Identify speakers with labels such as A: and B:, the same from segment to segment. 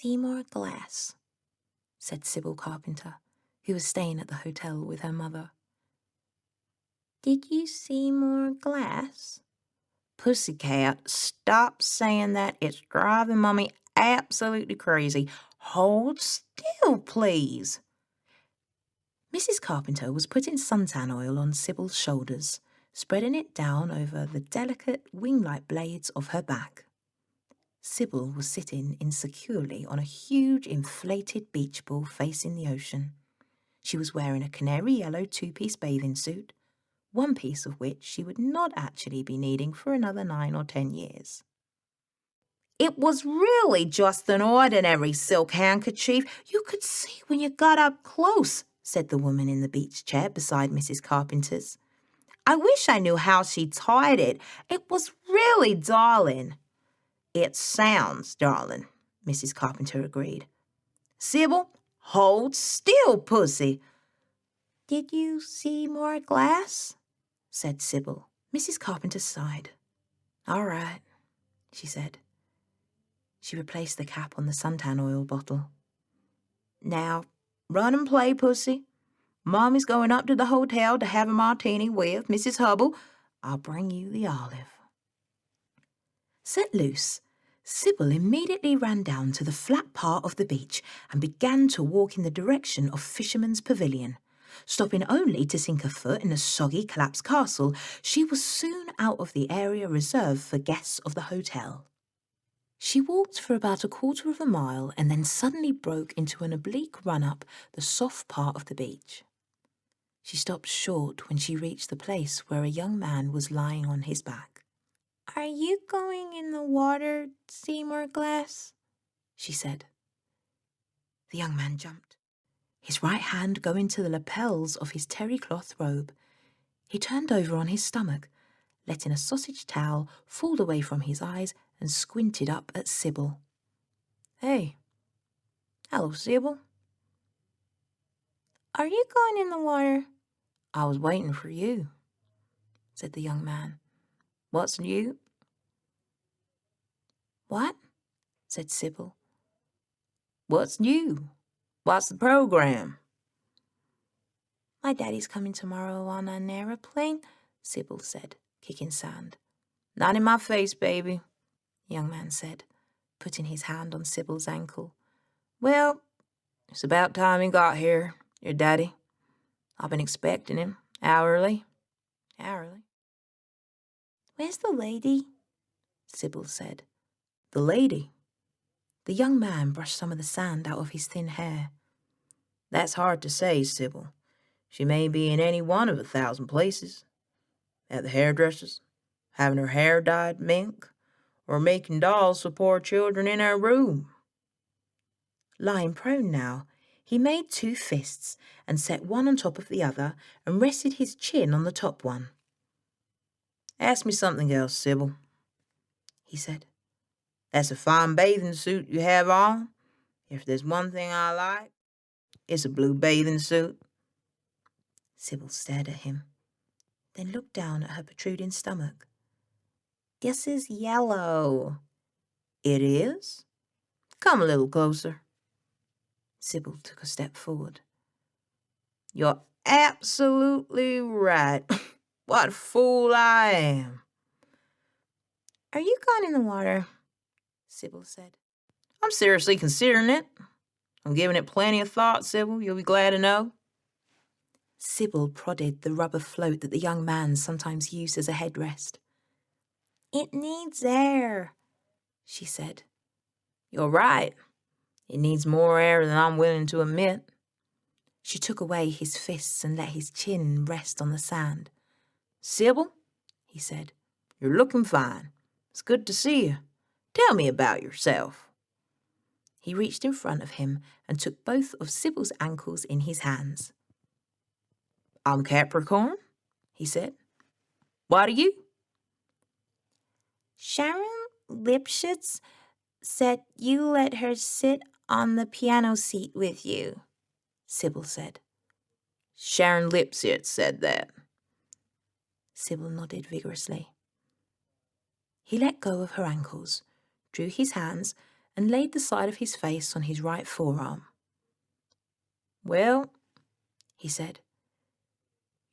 A: Seymour Glass, said Sybil Carpenter, who was staying at the hotel with her mother. Did you see more glass? Pussycat, stop saying that. It's driving Mommy absolutely crazy. Hold still, please. Mrs. Carpenter was putting suntan oil on Sybil's shoulders, spreading it down over the delicate wing-like blades of her back. Sybil was sitting insecurely on a huge inflated beach ball facing the ocean. She was wearing a canary yellow two-piece bathing suit, one piece of which she would not actually be needing for another 9 or 10 years. It was really just an ordinary silk handkerchief. You could see when you got up close, said the woman in the beach chair beside Mrs. Carpenter's. I wish I knew how she tied it. It was really darling. It sounds darling, Mrs. Carpenter agreed. Sybil, hold still, pussy. Did you see more glass? Said Sybil. Mrs. Carpenter sighed. All right, she said. She replaced the cap on the suntan oil bottle. Now, run and play, pussy. Mommy's going up to the hotel to have a martini with Mrs. Hubble. I'll bring you the olive. Set loose, Sybil immediately ran down to the flat part of the beach and began to walk in the direction of Fisherman's Pavilion. Stopping only to sink a foot in a soggy, collapsed castle, she was soon out of the area reserved for guests of the hotel. She walked for about 1/4 of a mile and then suddenly broke into an oblique run up the soft part of the beach. She stopped short when she reached the place where a young man was lying on his back. Are you going in the water, Seymour Glass? She said. The young man jumped, his right hand going to the lapels of his terry cloth robe. He turned over on his stomach, letting a sausage towel fall away from his eyes and squinted up at Sybil. Hey. Hello, Sybil. Are you going in the water? I was waiting for you, said the young man. What's new? What? Said Sybil. What's new? What's the program? My daddy's coming tomorrow on an aeroplane, Sybil said, kicking sand. Not in my face, baby, the young man said, putting his hand on Sybil's ankle. Well, it's about time he got here, your daddy. I've been expecting him, hourly. Where's the lady? Sybil said. The lady? The young man brushed some of the sand out of his thin hair. That's hard to say, Sybil. She may be in any one of 1,000 places. At the hairdresser's, having her hair dyed mink, or making dolls for poor children in her room. Lying prone now, he made 2 fists and set one on top of the other and rested his chin on the top one. Ask me something else, Sybil, he said. That's a fine bathing suit you have on. If there's one thing I like, it's a blue bathing suit. Sybil stared at him, then looked down at her protruding stomach. This is yellow. It is? Come a little closer. Sybil took a step forward. You're absolutely right. What a fool I am. Are you gone in the water? Sybil said. I'm seriously considering it. I'm giving it plenty of thought, Sybil. You'll be glad to know. Sybil prodded the rubber float that the young man sometimes used as a headrest. It needs air, she said. You're right. It needs more air than I'm willing to admit. She took away his fists and let his chin rest on the sand. Sybil, he said, you're looking fine. It's good to see you. Tell me about yourself. He reached in front of him and took both of Sybil's ankles in his hands. I'm Capricorn, he said. What are you? Sharon Lipschitz said you let her sit on the piano seat with you, Sybil said. Sharon Lipschitz said that. Sybil nodded vigorously. He let go of her ankles, drew his hands, and laid the side of his face on his right forearm. "Well," he said,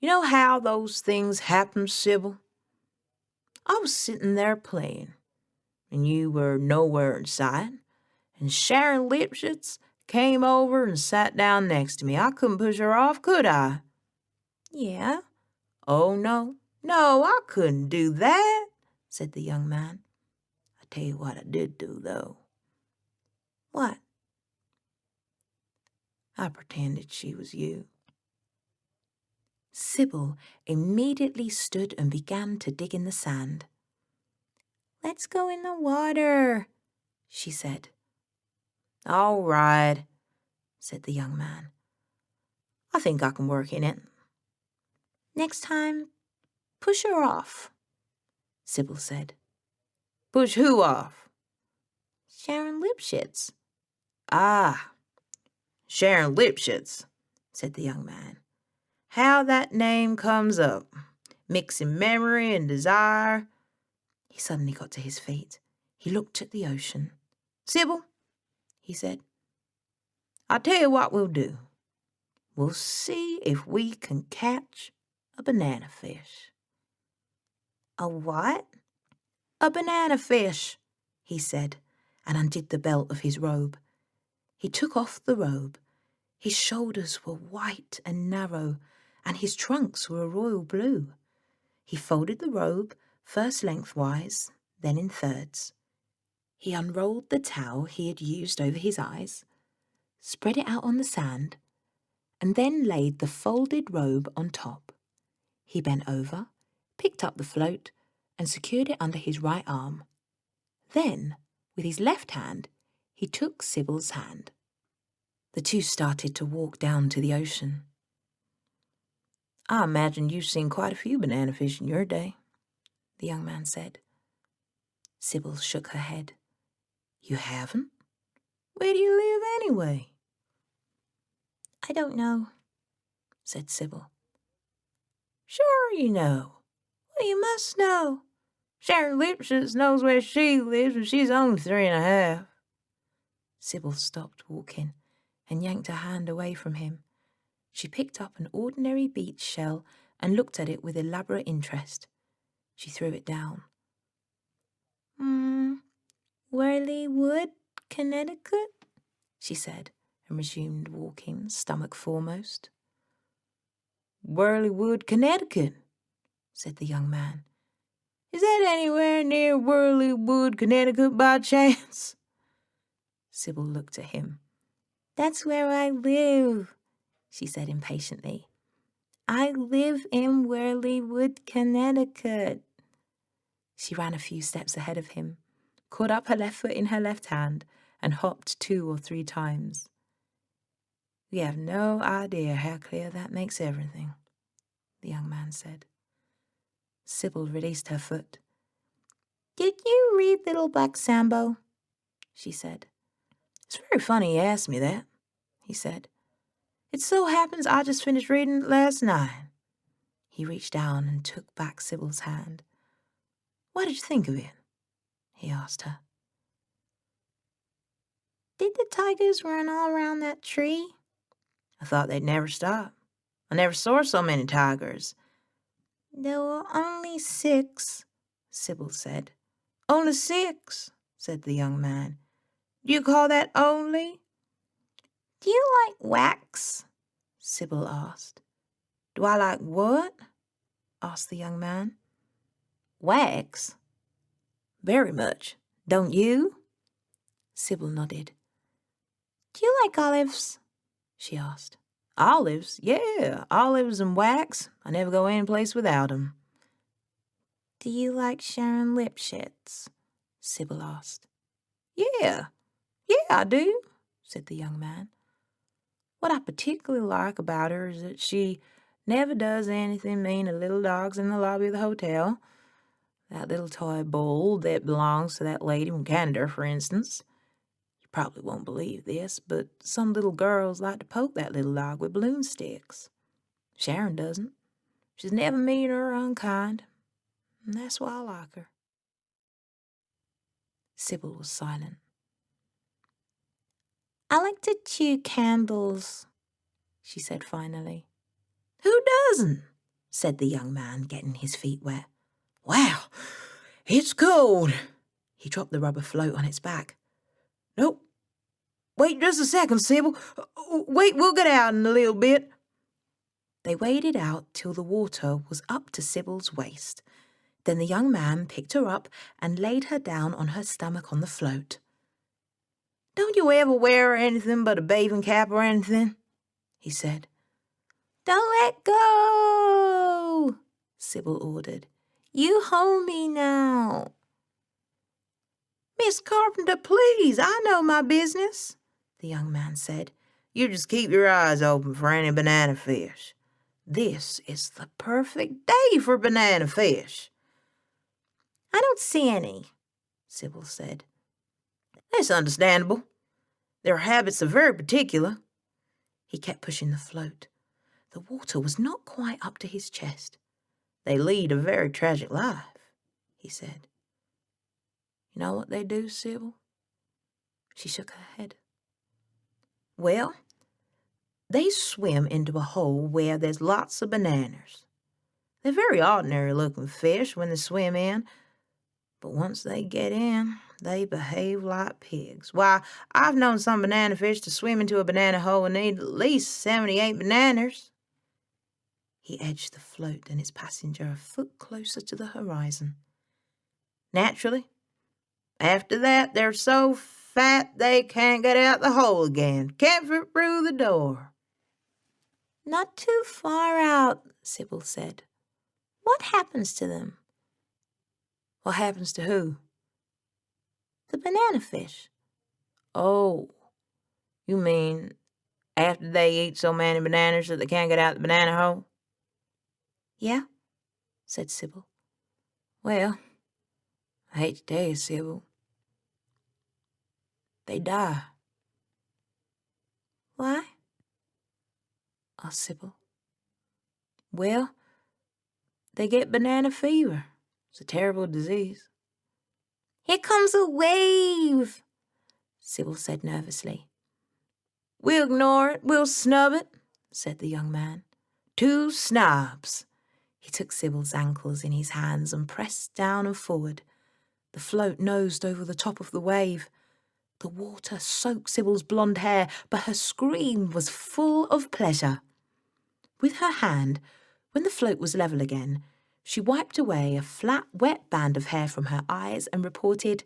A: "you know how those things happen, Sybil? I was sitting there playing, and you were nowhere in sight, and Sharon Lipschitz came over and sat down next to me. I couldn't push her off, could I?" "Yeah." "Oh, no, I couldn't do that," said the young man. "I tell you what I did do, though." "What?" "I pretended she was you." Sybil immediately stood and began to dig in the sand. "Let's go in the water," she said. "All right," said the young man. "I think I can work in it." "Next time, push her off," Sybil said. "Push who off?" "Sharon Lipschitz." "Ah, Sharon Lipschitz," said the young man. "How that name comes up, mixing memory and desire." He suddenly got to his feet. He looked at the ocean. "Sybil," he said, "I'll tell you what we'll do. We'll see if we can catch a banana fish." "A what?" "A banana fish," he said, and undid the belt of his robe. He took off the robe. His shoulders were white and narrow, and his trunks were a royal blue. He folded the robe, first lengthwise, then in thirds. He unrolled the towel he had used over his eyes, spread it out on the sand, and then laid the folded robe on top. He bent over, picked up the float, and secured it under his right arm. Then, with his left hand, he took Sybil's hand. The two started to walk down to the ocean. "I imagine you've seen quite a few banana fish in your day," the young man said. Sybil shook her head. "You haven't? Where do you live anyway?" "I don't know," said Sybil. "Sure you know. Well, you must know. Sharon Lipschitz knows where she lives, and she's only 3.5. Sybil stopped walking and yanked her hand away from him. She picked up an ordinary beach shell and looked at it with elaborate interest. She threw it down. "Worley Wood, Connecticut," she said, and resumed walking, stomach foremost. "Worley Wood, Connecticut," said the young man. "Is that anywhere near Worley Wood, Connecticut, by chance?" Sybil looked at him. "That's where I live," she said impatiently. "I live in Worley Wood, Connecticut." She ran a few steps ahead of him, caught up her left foot in her left hand, and hopped 2 or 3 times. "We have no idea how clear that makes everything," the young man said. Sybil released her foot. "Did you read Little Black Sambo?" she said. "It's very funny you asked me that," he said. "It so happens I just finished reading it last night." He reached down and took back Sybil's hand. "What did you think of it?" he asked her. "Did the tigers run all around that tree?" "I thought they'd never stop. I never saw so many tigers." "There were only 6, Sybil said. "Only 6, said the young man. "Do you call that only?" "Do you like wax?" Sybil asked. "Do I like what?" asked the young man. "Wax?" "Very much. Don't you?" Sybil nodded. "Do you like olives?" she asked. "Olives? Yeah, olives and wax. I never go any place without 'em." "Do you like Sharon Lipschitz?" Sybil asked. Yeah, I do," said the young man. "What I particularly like about her is that she never does anything mean to little dogs in the lobby of the hotel. That little toy bull that belongs to that lady from Canada, for instance. You probably won't believe this, but some little girls like to poke that little dog with balloon sticks. Sharon doesn't. She's never mean or unkind, and that's why I like her." Sybil was silent. I like to chew candles, she said finally. Who doesn't? Said the young man, getting his feet wet. Wow, it's cold. He dropped the rubber float on its back. Nope. Wait just a second, Sybil. Wait, we'll get out in a little bit. They waded out till the water was up to Sybil's waist. Then the young man picked her up and laid her down on her stomach on the float. Don't you ever wear anything but a bathing cap or anything? He said. Don't let go, Sybil ordered. You hold me now. Miss Carpenter, please, I know my business, the young man said. You just keep your eyes open for any banana fish. This is the perfect day for banana fish. I don't see any, Sybil said. That's understandable. Their habits are very particular. He kept pushing the float. The water was not quite up to his chest. They lead a very tragic life, he said. You know what they do, Sybil? She shook her head. Well, they swim into a hole where there's lots of bananas. They're very ordinary-looking fish when they swim in, but once they get in, they behave like pigs. Why, I've known some banana fish to swim into a banana hole and eat at least 78 bananas. He edged the float and its passenger a foot closer to the horizon. Naturally, after that, they're so fat they can't get out the hole again, can't fit through the door. Not too far out, Sybil said. What happens to them? What happens to who? The banana fish. Oh, you mean after they eat so many bananas that they can't get out the banana hole? Yeah, said Sybil. Well, I hate to tell you, Sybil. They die. Why? Asked Sybil. Well, they get banana fever. It's a terrible disease. Here comes a wave, Sybil said nervously. We'll ignore it, we'll snub it, said the young man. 2 snubs. He took Sybil's ankles in his hands and pressed down and forward. The float nosed over the top of the wave. The water soaked Sybil's blonde hair, but her scream was full of pleasure. With her hand, when the float was level again, she wiped away a flat, wet band of hair from her eyes and reported,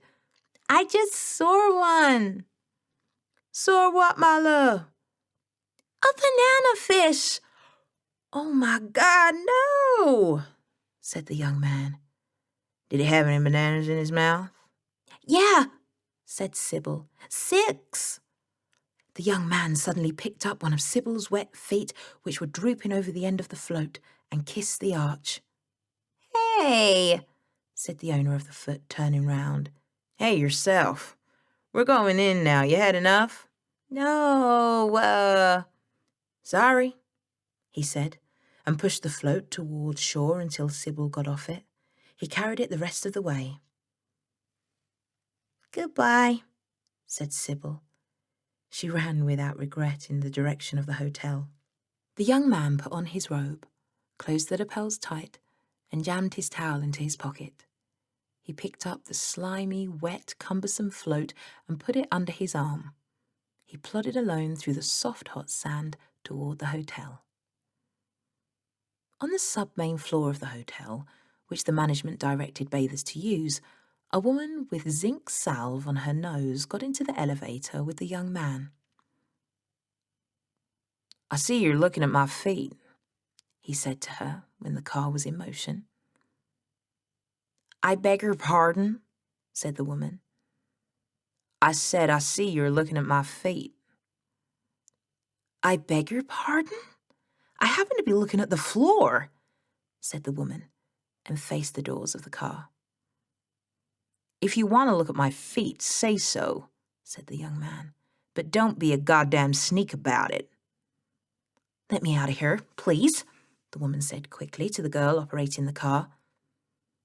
A: I just saw one. Saw what, my love? A banana fish. Oh, my God, no, said the young man. Did he have any bananas in his mouth? Yeah, said Sybil. 6. The young man suddenly picked up one of Sybil's wet feet, which were drooping over the end of the float, and kissed the arch. Hey, said the owner of the foot, turning round. Hey, yourself. We're going in now. You had enough? No, sorry, he said, and pushed the float towards shore until Sybil got off it. He carried it the rest of the way. Goodbye, said Sybil. She ran without regret in the direction of the hotel. The young man put on his robe, closed the lapels tight, and jammed his towel into his pocket. He picked up the slimy, wet, cumbersome float and put it under his arm. He plodded alone through the soft, hot sand toward the hotel. On the sub-main floor of the hotel, which the management directed bathers to use, a woman with zinc salve on her nose got into the elevator with the young man. I see you're looking at my feet, he said to her when the car was in motion. I beg your pardon, said the woman. I said I see you're looking at my feet. I beg your pardon? I happen to be looking at the floor, said the woman, and faced the doors of the car. If you want to look at my feet, say so, said the young man, but don't be a goddamn sneak about it. Let me out of here, please, the woman said quickly to the girl operating the car.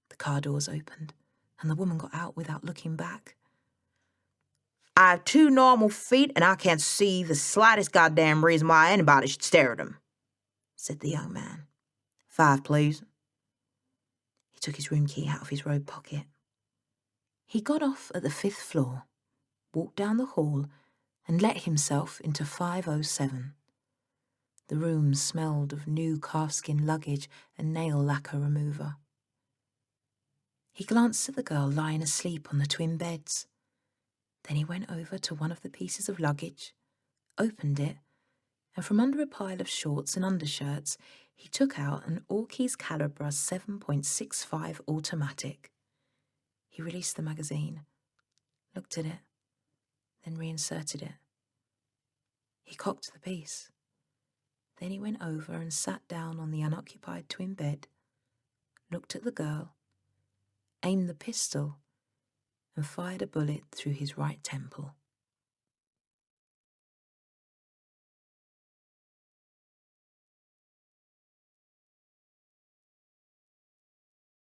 A: The car doors opened, and the woman got out without looking back. I have 2 normal feet, and I can't see the slightest goddamn reason why anybody should stare at them," said the young man. "5, please." He took his room key out of his robe pocket. He got off at the 5th floor, walked down the hall, and let himself into 507. The room smelled of new calfskin luggage and nail lacquer remover. He glanced at the girl lying asleep on the twin beds. Then he went over to one of the pieces of luggage, opened it, and from under a pile of shorts and undershirts, he took out an Orkey's Calibre 7.65 automatic. He released the magazine, looked at it, then reinserted it. He cocked the piece. Then he went over and sat down on the unoccupied twin bed, looked at the girl, aimed the pistol, and fired a bullet through his right temple.